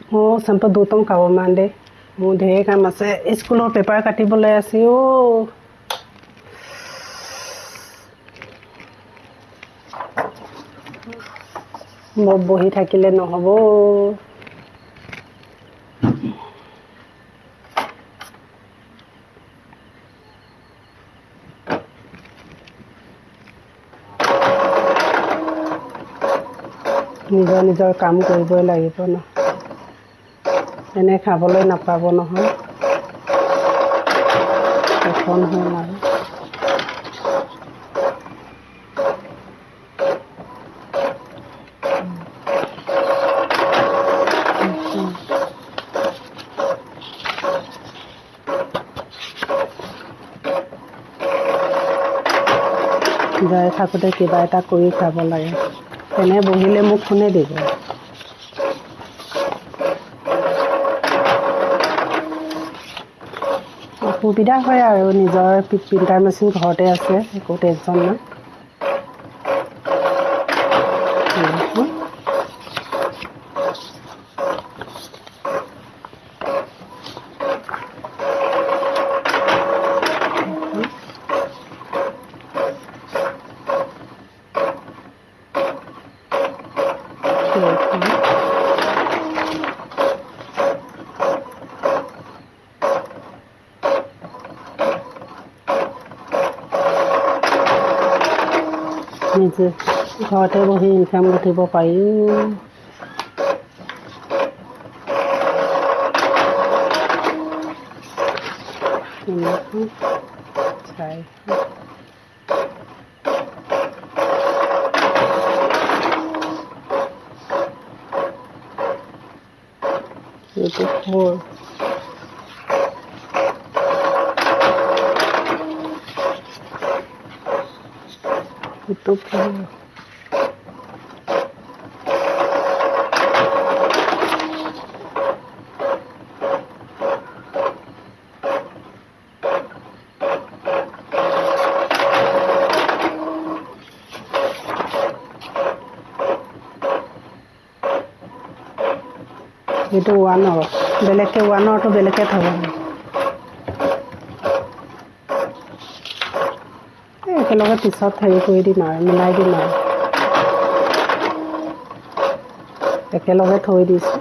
Oh, sampai dutong kawan mande. Mau deh kan masa school paper kati boleh asi oh. Mau bohi থাকিলে নহব নিজৰ নিজৰ কাম কৰিবই লাগিব ন এনে খাবলৈ নাপাব নহয় এখন হ'ল আৰু যাই থাকোঁতে কিবা এটা কৰি খাব লাগে এনে বহিলে মোক কোনে দিব অসুবিধা হয় আৰু নিজৰ প্ৰিণ্টাৰ মেচিন ঘৰতে আছে একো টেনশ্যন নাই নিজে ঘৰতে বহি ইনকাম উঠিব পাৰি চাই এইটো four itu pun itu warna beleknya warna atau beleknya tahu একেলগে পিছত হেৰি কৰি দিম আৰু মিলাই দিম আৰু একেলগে থৈ দিছোঁ